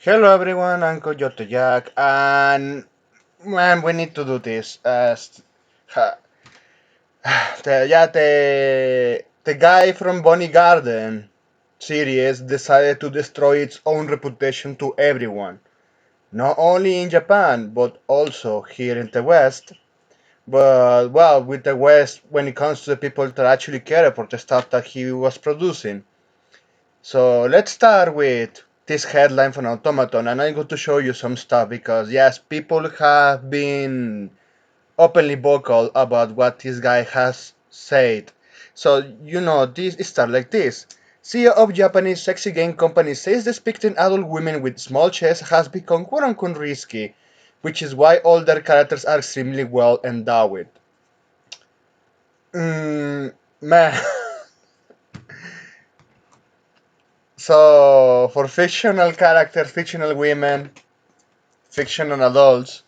Hello everyone, I'm Coyote Jack, and man, we need to do this. Ha- the guy from Bonnie Garden series decided to destroy its own reputation to everyone, not only in Japan but also here in the West. But well, with the West, when it comes to the people that actually care about the stuff that he was producing. So let's start with this headline from Automaton, and I'm going to show you some stuff because yes, people have been openly vocal about what this guy has said. So this starts like this. CEO of Japanese sexy game company says depicting adult women with small chests has become quote unquote risky, which is why all their characters are extremely well endowed. Man. So for fictional characters, fictional women, fictional adults.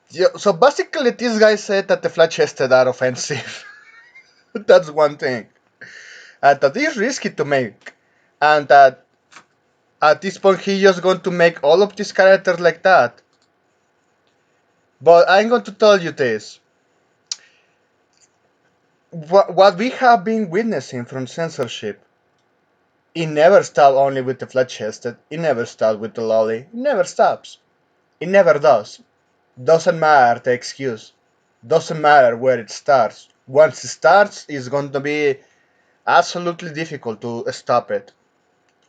Yeah, so basically, this guy said that the flat chested are offensive. That's one thing. And that is risky to make. And that at this point, he's just going to make all of these characters like that. But I'm going to tell you this. What we have been witnessing from censorship, it never stops only with the flat chested, it never stops with the lolly, it never stops. It never does. Doesn't matter the excuse. Doesn't matter where it starts. Once it starts, it's going to be absolutely difficult to stop it.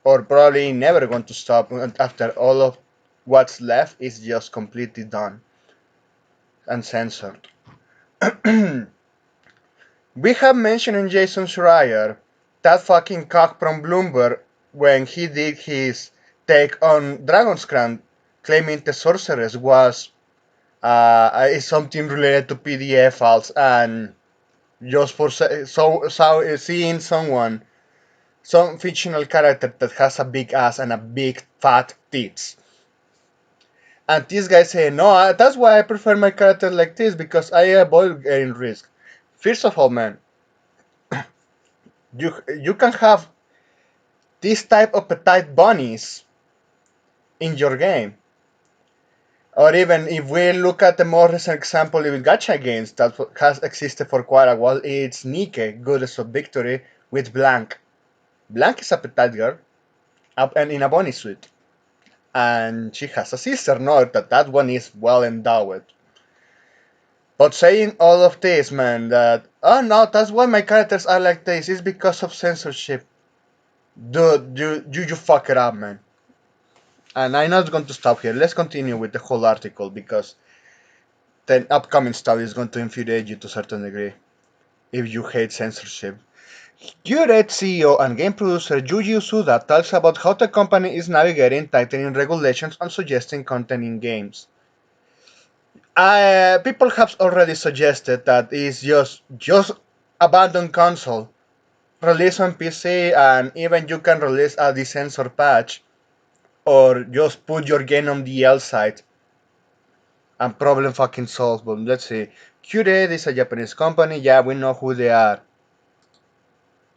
Or probably never going to stop after all of what's left is just completely done and censored. We have mentioned in Jason Schreier that fucking cock from Bloomberg when he did his take on Dragon's Crown, claiming the sorceress was is something related to PDF files, and just for seeing some fictional character that has a big ass and a big fat tits. And this guy saying, no, that's why I prefer my character like this, because I avoid getting risk. First of all, man, you can have this type of petite bunnies in your game. Or even if we look at the more recent example with gacha games that has existed for quite a while, it's Nike, Goddess of Victory, with Blank. Blank is a petite girl, and in a bunny suit. And she has a sister, no, that one is well endowed. But saying all of this, man, that, oh no, that's why my characters are like this, is because of censorship. Dude, you fuck it up, man. And I'm not going to stop here. Let's continue with the whole article because the upcoming stuff is going to infuriate you to a certain degree if you hate censorship. Curate CEO and game producer Yuji Usuda talks about how the company is navigating tightening regulations and suggesting content in games. People have already suggested that it's just abandon console, release on PC, and even you can release a decensor patch, or just put your game on the L side, and problem fucking solved. But let's see. Curate is a Japanese company. Yeah, we know who they are.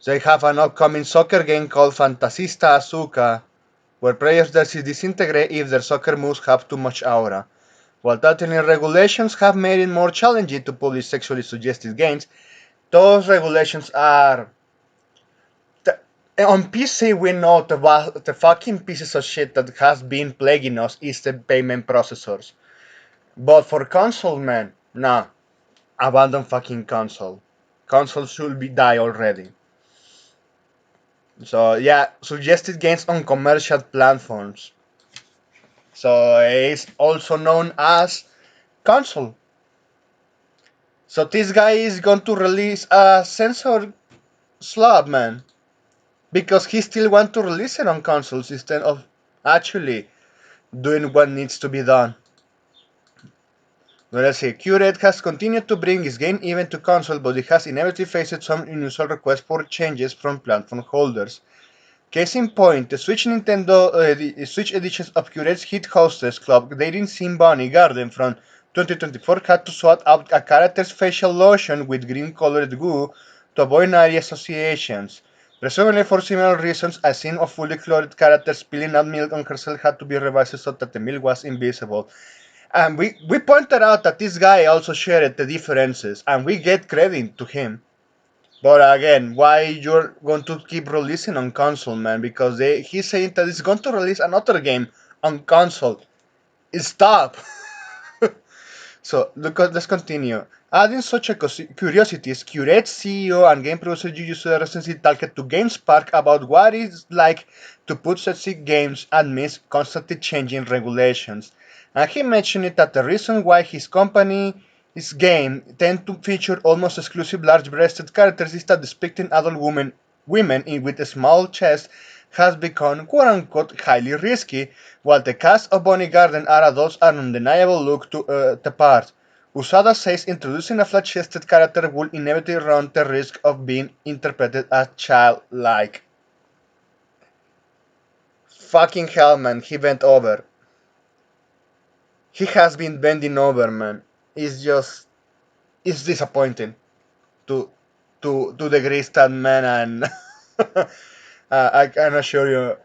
They have an upcoming soccer game called Fantasista Asuka, where players disintegrate if their soccer moves have too much aura. While tightening regulations have made it more challenging to publish sexually suggestive games, those regulations are. On PC, we know the fucking pieces of shit that has been plaguing us is the payment processors. But for console, man, nah. Abandon fucking console. Console should be die already. So yeah, suggested games on commercial platforms. So it's also known as console. So this guy is going to release a sensor slab, man, because he still want to release it on consoles instead of actually doing what needs to be done. But let's see, Curate has continued to bring his game even to console, but it has inevitably faced some unusual requests for changes from platform holders. Case in point, the Switch editions of Curate's hit Hostess Club dating Sim Bunny Garden from 2024 had to swap out a character's facial lotion with green colored goo to avoid naughty associations. Presumably for similar reasons, a scene of fully clothed characters spilling out milk on herself had to be revised so that the milk was invisible. And we pointed out that this guy also shared the differences, and we get credit to him. But again, why you're going to keep releasing on console, man? Because he's saying that he's going to release another game on console. Stop! So let's continue. Adding such a curiosities, Curate CEO and game producer Yuyu recently talked to GameSpark about what it's like to put such games amidst constantly changing regulations. And he mentioned it that the reason why his game tend to feature almost exclusive large-breasted characters is that depicting adult women with a small chest has become quote-unquote highly risky, while the cast of Bonnie Garden are adults and undeniable look to the part. Usada says introducing a flat-chested character will inevitably run the risk of being interpreted as childlike. Fucking hell, man, he bent over. He has been bending over, man. It's disappointing to to the Greystad man, and I can assure you.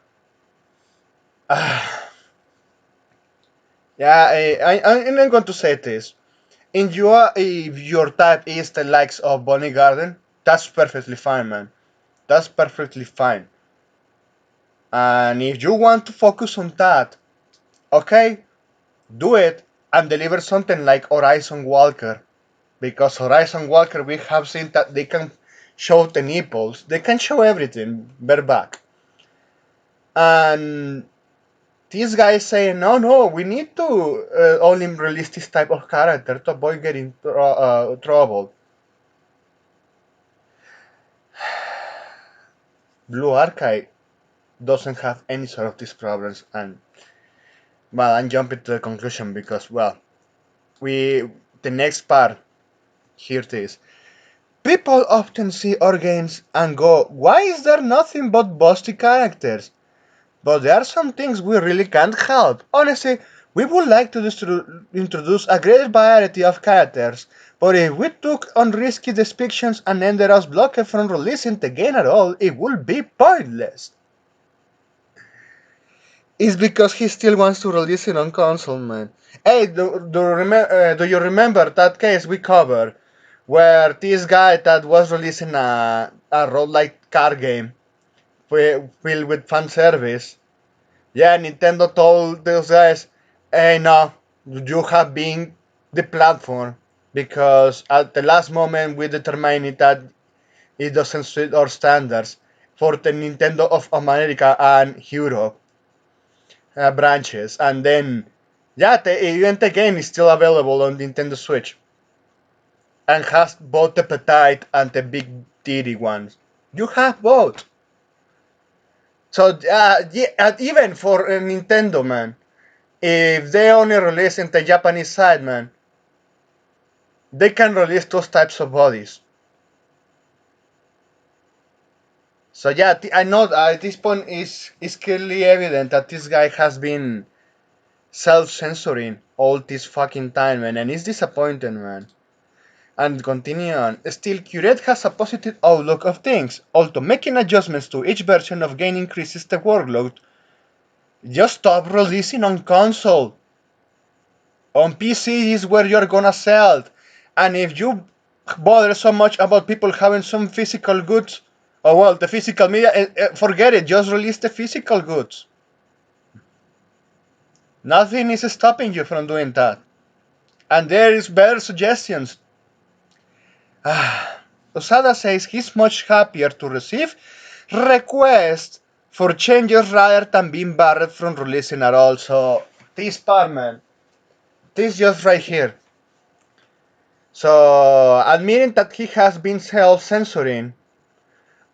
Yeah, I'm going to say this. If your type is the likes of Bonnie Garden, that's perfectly fine, man. That's perfectly fine. And if you want to focus on that, okay, do it and deliver something like Horizon Walker. Because Horizon Walker, we have seen that they can show the nipples, they can show everything bareback. And these guys say, no, we need to only release this type of character to avoid getting trouble. Blue Archive doesn't have any sort of these problems, and well, I'm jumping to the conclusion because we the next part here it is. People often see our games and go, why is there nothing but busty characters? But there are some things we really can't help. Honestly, we would like to introduce a great variety of characters, but if we took on risky depictions and ended us blocked from releasing the game at all, it would be pointless. It's because he still wants to release it on console, man. Hey, do you remember that case we covered where this guy that was releasing a roguelike car game filled with fan service? Yeah, Nintendo told those guys, hey, no, you have been the platform because at the last moment we determined that it doesn't suit our standards for the Nintendo of America and Europe branches. And then, yeah, even the game is still available on Nintendo Switch and has both the petite and the big titty ones. You have both. So, yeah, and even for Nintendo, man, if they only release in the Japanese side, man, they can release those types of bodies. So yeah, I know at this point is clearly evident that this guy has been self-censoring all this fucking time, man, and it's disappointing, man. And continue on. Still, Curate has a positive outlook of things, although making adjustments to each version of game increases the workload. Just stop releasing on console. On PC is where you're gonna sell it. And if you bother so much about people having some physical goods, oh well, the physical media, forget it, just release the physical goods. Nothing is stopping you from doing that. And there is better suggestions. Osada says he's much happier to receive requests for changes rather than being barred from releasing at all. So, this part, man, this just right here. So, admitting that he has been self censoring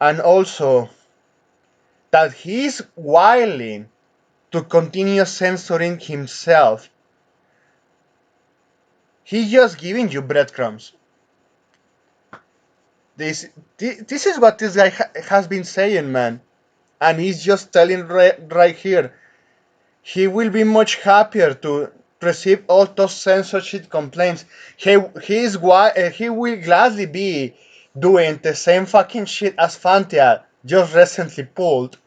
and also that he's willing to continue censoring himself, he's just giving you breadcrumbs. This, this is what this guy has been saying, man. And he's just telling right here. He will be much happier to receive all those censorship complaints. He will gladly be doing the same fucking shit as Fantia just recently pulled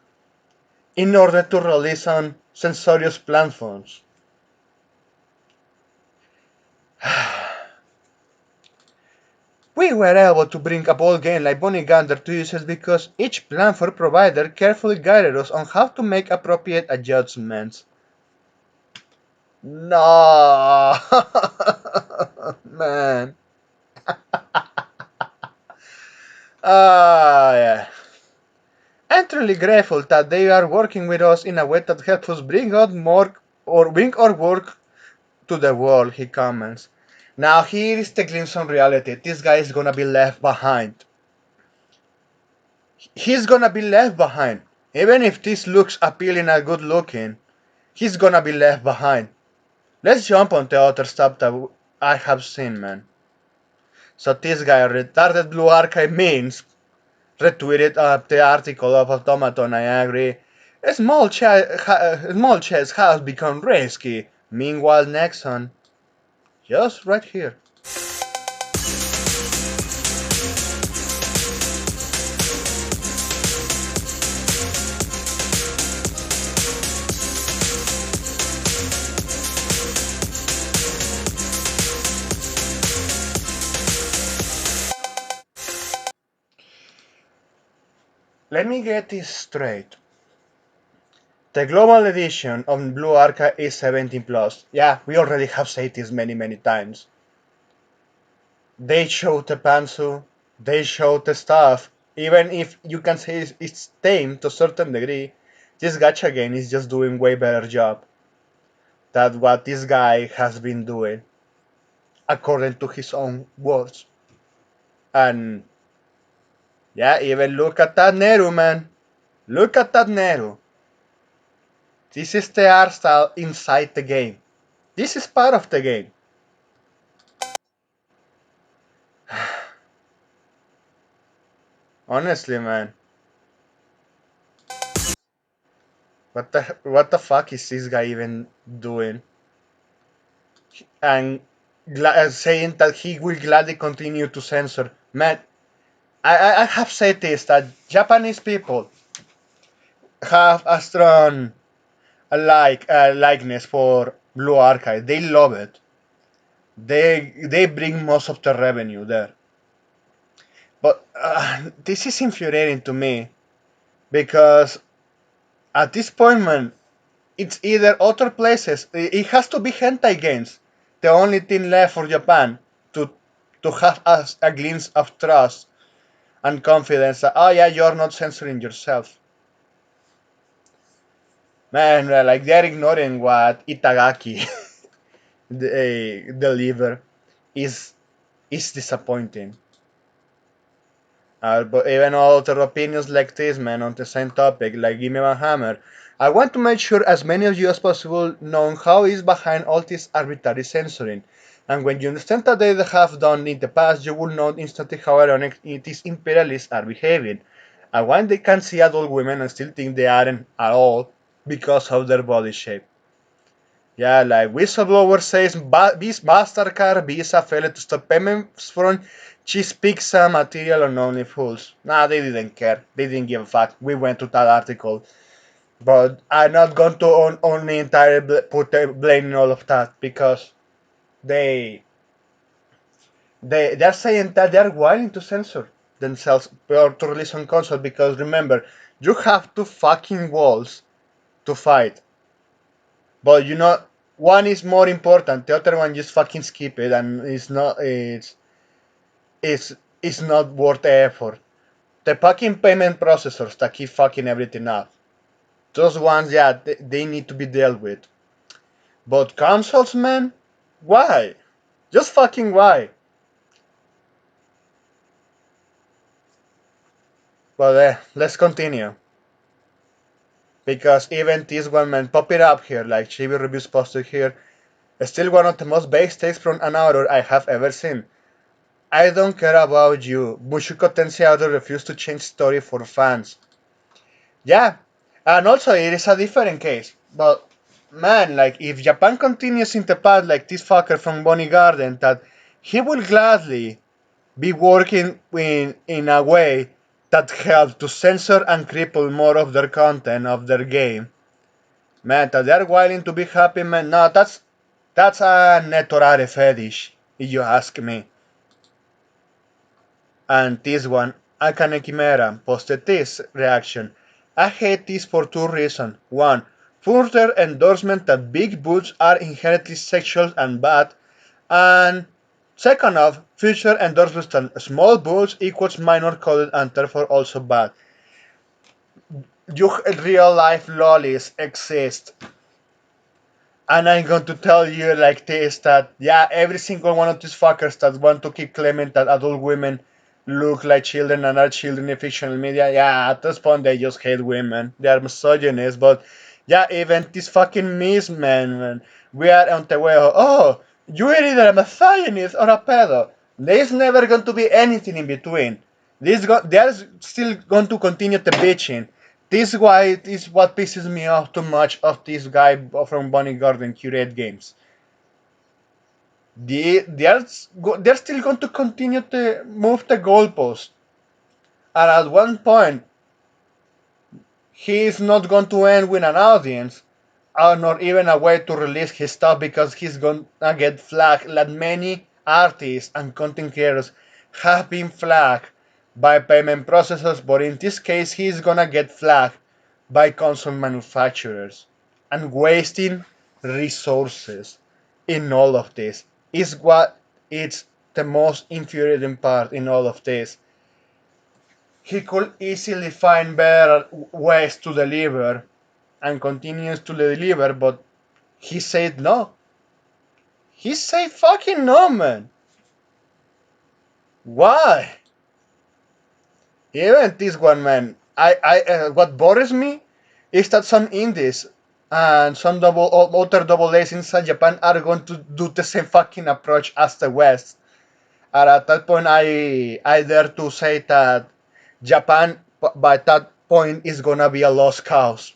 in order to release on censorious platforms. We were able to bring a bold game like Bonnie Gander to users because each platform provider carefully guided us on how to make appropriate adjustments. No, man. Yeah. I'm truly grateful that they are working with us in a way that helps us bring out more or bring our work to the world, he comments. Now here is the glimpse on reality. This guy is gonna be left behind. He's gonna be left behind. Even if this looks appealing and good looking, he's gonna be left behind. Let's jump on the other stuff that I have seen, man. So this guy, retarded blue archive means, retweeted the article of Automaton, I agree. Small chess has become risky. Meanwhile, Nexon, just right here. Let me get this straight. The global edition of Blue Arca is 17 plus. Yeah, we already have said this many times. They showed the pantsu, they showed the stuff. Even if you can say it's tame to a certain degree, this gacha game is just doing way better job than what this guy has been doing, according to his own words. And yeah, even look at that Neru, man. Look at that Neru. This is the art style inside the game. This is part of the game. Honestly, man. What the fuck is this guy even doing? And saying that he will gladly continue to censor. Man, I have said this that Japanese people have a strong likeness for Blue Archive. They love it. They bring most of the revenue there. But this is infuriating to me because at this point, man, it's either other places. It has to be hentai games. The only thing left for Japan to have a glimpse of trust and confidence that, oh yeah, you're not censoring yourself. Man, like they're ignoring what Itagaki deliver is disappointing. But even other opinions like this, man, on the same topic, like Gimme Van Hammer, I want to make sure as many of you as possible know how is behind all this arbitrary censoring. And when you understand that they have done in the past, you will know instantly how ironic these imperialists are behaving. And when they can see adult women and still think they aren't at all because of their body shape. Yeah, like whistleblower says this bastard car visa failed to stop payments from cheese pizza material on only fools. Nah, they didn't care. They didn't give a fuck. We went to that article. But I'm not going to only entirely put the blame in all of that because they they're saying that they're willing to censor themselves or to release on console because remember, you have two fucking walls to fight. But you know, one is more important. The other one just fucking skip it, and it's not worth the effort. The fucking payment processors that keep fucking everything up. Those ones, yeah, they need to be dealt with. But consoles, man, why? Just fucking why? But let's continue. Because even this one, man, pop it up here, like Chibi Reviews posted here, still one of the most base takes from an author I have ever seen. I don't care about you. Bushuko Tensei author refused to change story for fans. Yeah, and also it is a different case. But man, like if Japan continues in the path like this fucker from Bonnie Garden, that he will gladly be working in a way that help to censor and cripple more of their content of their game. Man, that they're willing to be happy, man. No, that's a netorare fetish, if you ask me. And this one, Akane Chimera, posted this reaction. I hate this for two reasons. One, further endorsement that big boobs are inherently sexual and bad. And second off, future endorsements that small boobs equals minor coded and therefore also bad. You real life lollies exist. And I'm going to tell you like this that yeah, every single one of these fuckers that want to keep claiming that adult women look like children and are children in fictional media, yeah, at this point they just hate women. They are misogynists, but yeah, even these fucking me's man, we are on the way of, oh, you're either a misogynist or a pedo. There's never going to be anything in between. They're still going to continue the bitching. This is what pisses me off too much of this guy from Bunny Garden Curate Games. They're still going to continue to move the goalpost, and at one point he is not going to end with an audience, or not even a way to release his stuff because he's gonna get flagged like many artists and content creators have been flagged by payment processors, but in this case he's gonna get flagged by console manufacturers. And wasting resources in all of this is what it's the most infuriating part in all of this. He could easily find better ways to deliver and continues to deliver, but he said no. He said fucking no, man. Why? Even this one, man. What bothers me is that some indies and some other double A's inside Japan are going to do the same fucking approach as the West. And at that point, I dare to say that Japan, by that point, is gonna be a lost cause.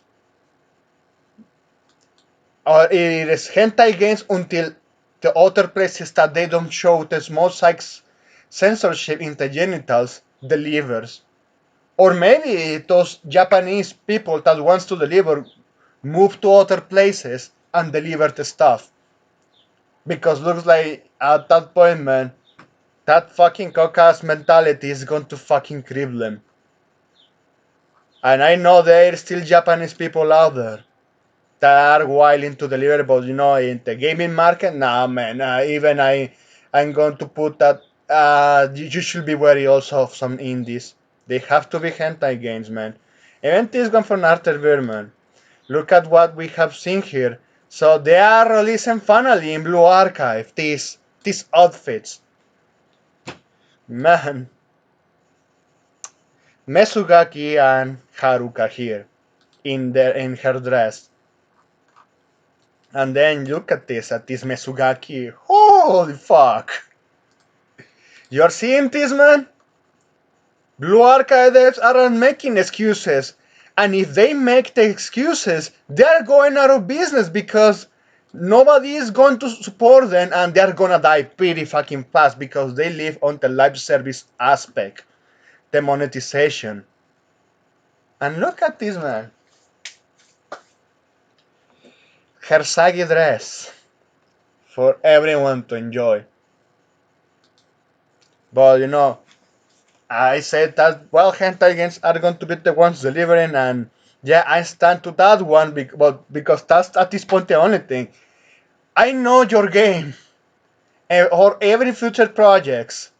Or it is hentai games until the other places that they don't show the small size censorship in the genitals delivers. Or maybe those Japanese people that wants to deliver move to other places and deliver the stuff. Because looks like at that point, man, that fucking cock-ass mentality is going to fucking cripple them. And I know there are still Japanese people out there that are willing to deliver, but in the gaming market, nah, man. Even I'm going to put that. You should be wary also of some indies. They have to be hentai games, man. Even this one from Arthur Berman. Look at what we have seen here. So they are releasing finally in Blue Archive these outfits, man. Mesugaki and Haruka here in her dress. And then look at this Mesugaki. Holy fuck! You're seeing this, man? Blue Archives aren't making excuses. And if they make the excuses, they're going out of business because nobody is going to support them and they're gonna die pretty fucking fast because they live on the live service aspect, the monetization. And look at this, man. Her saggy dress for everyone to enjoy. But I said that well, hentai games are going to be the ones delivering, and yeah, I stand to that one because that's at this point the only thing. I know your game or every future projects.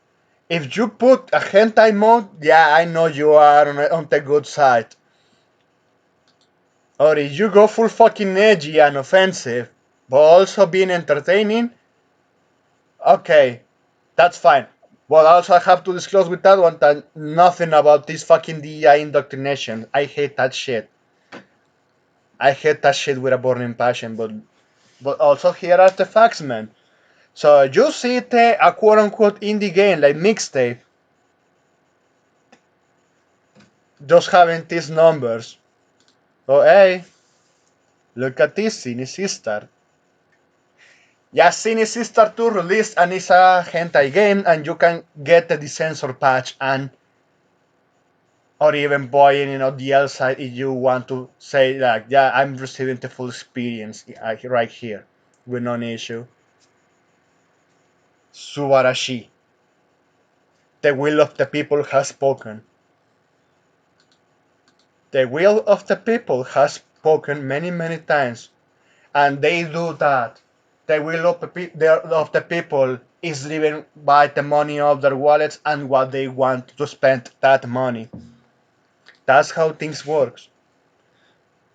If you put a hentai mode, yeah, I know you are on the good side. Or if you go full fucking edgy and offensive, but also being entertaining, okay, that's fine. But also I have to disclose with that one that nothing about this fucking DEI indoctrination. I hate that shit. I hate that shit with a burning passion. But also here are the facts, man. So you see a quote unquote indie game like mixtape, just having these numbers. Oh hey, look at this Cine Sister. Yeah, Cine Sister 2 released and it's a hentai game and you can get the censor patch and or even buying the L side if you want to say like, yeah, I'm receiving the full experience right here with no issue. Subarashi, the will of the people has spoken. The will of the people has spoken many, many times, and they do that. The will of the people is driven by the money of their wallets and what they want to spend that money. That's how things work.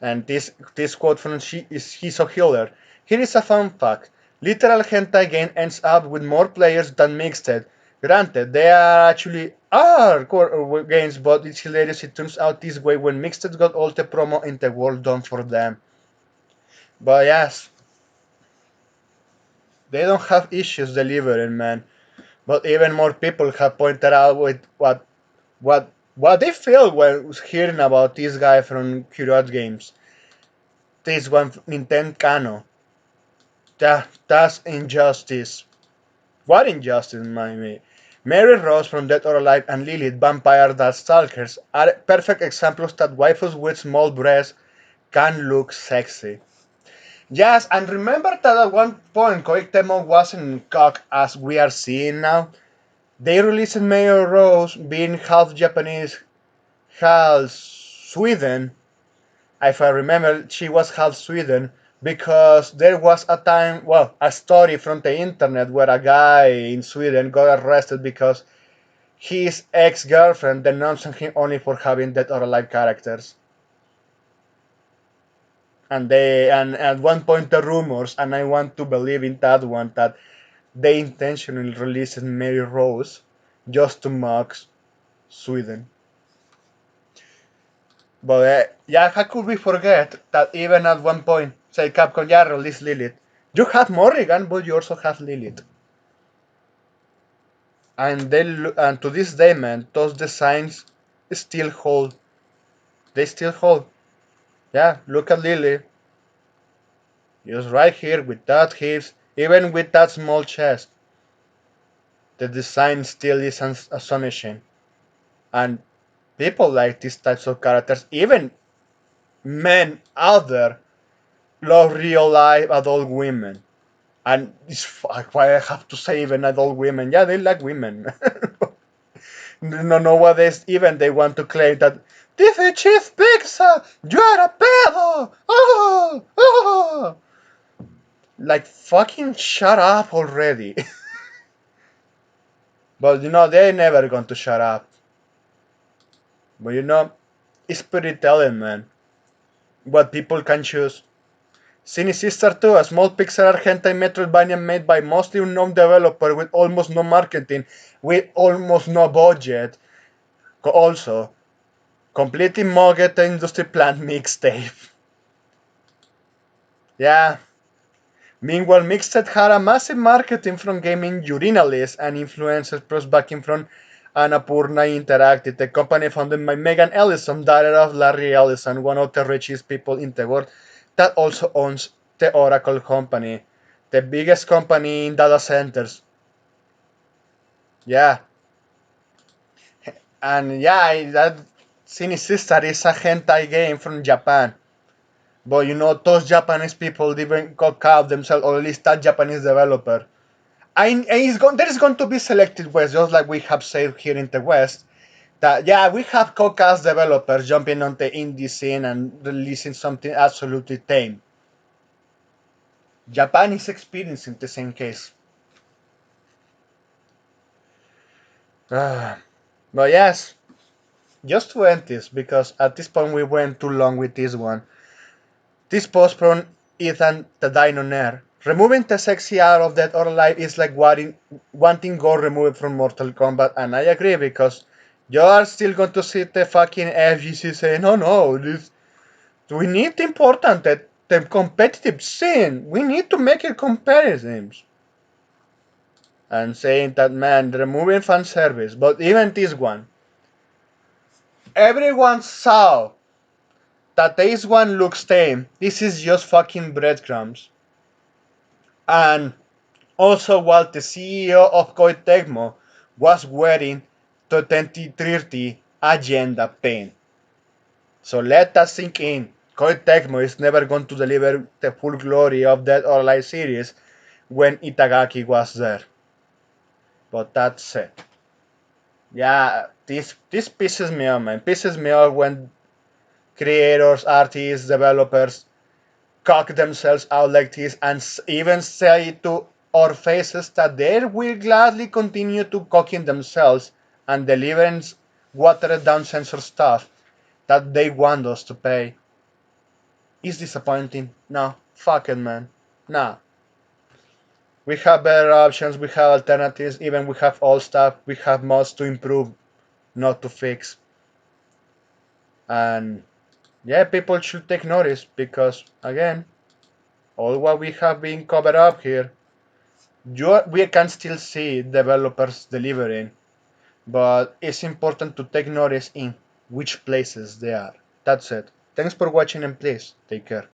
And this quote from Shiso Hiller. Here is a fun fact. Literal hentai game ends up with more players than mixed. Granted, they are actually are core games, but it's hilarious it turns out this way when mixed got all the promo in the world done for them. But yes, they don't have issues delivering, man. But even more people have pointed out with what they feel when hearing about this guy from Curious Games. This one, Nintendo Kano. That's injustice. What injustice, my me? Mary Rose from Dead or Alive and Lilith, Vampire the Stalkers, are perfect examples that waifus with small breasts can look sexy. Yes, and remember that at one point Koitemo wasn't cock as we are seeing now? They released Mary Rose being half Japanese, half Sweden. If I remember, she was half Sweden because there was a time, well, a story from the internet where a guy in Sweden got arrested because his ex-girlfriend denounced him only for having dead or alive characters. And at one point the rumors, and I want to believe in that one, that they intentionally released Mary Rose just to mock Sweden. But yeah, how could we forget that even at one point, say Capcom, yeah, release Lilith. You have Morrigan, but you also have Lilith. And to this day, man, those designs still hold. They still hold. Yeah, look at Lily. Just right here with that hips, even with that small chest. The design still is astonishing. And people like these types of characters, even men out there, love real life adult women. And it's why I have to say even adult women. Yeah, they like women. No, nowadays even they want to claim that this is cheese pizza. You're a pedo. Oh, oh. Like fucking shut up already. But they're never going to shut up. But it's pretty telling, man. What people can choose. Sin Sister 2, a small pixel art hentai Metroidvania made by mostly unknown developer with almost no marketing, with almost no budget. Also, completely mocked the industry plant mixtape. Yeah. Meanwhile, Mixed had a massive marketing from gaming journalists and influencers plus backing from Annapurna Interactive, the company founded by Megan Ellison, daughter of Larry Ellison, one of the richest people in the world, that also owns the Oracle company, the biggest company in data centers. Yeah, and yeah, that Sister is a hentai game from Japan. But those Japanese people didn't cock out themselves, or at least that Japanese developer. And there is going to be selected West, just like we have said here in the West. That yeah, we have cock-ass developers jumping on the indie scene and releasing something absolutely tame. Japan is experiencing the same case. But yes, just to end this, because at this point we went too long with this one. This post from Ethan the Dino Nair. Removing the sexy out of Dead or Alive is like wanting gore removed from Mortal Kombat, and I agree because you are still going to see the fucking FGC saying, "Oh no, we need important the competitive scene. We need to make it competitive." And saying that, man, removing fan service, but even this one, everyone saw that this one looks tame. This is just fucking breadcrumbs. And also, while the CEO of Koei Tecmo was wearing the 2030 agenda pain. So let that sink in. Koei Tecmo is never going to deliver the full glory of that or Alive series when Itagaki was there. But that's it. Yeah, this pisses me off, man. Pisses me off when creators, artists, developers cock themselves out like this and even say to our faces that they will gladly continue to cocking themselves and delivering watered down censor stuff that they want us to pay. Is disappointing. No, fuck it, man. Nah. We have better options, we have alternatives, even we have old stuff, we have mods to improve, not to fix. And yeah, people should take notice because, again, all what we have been covered up here, we can still see developers delivering, but it's important to take notice in which places they are. That's it. Thanks for watching and please take care.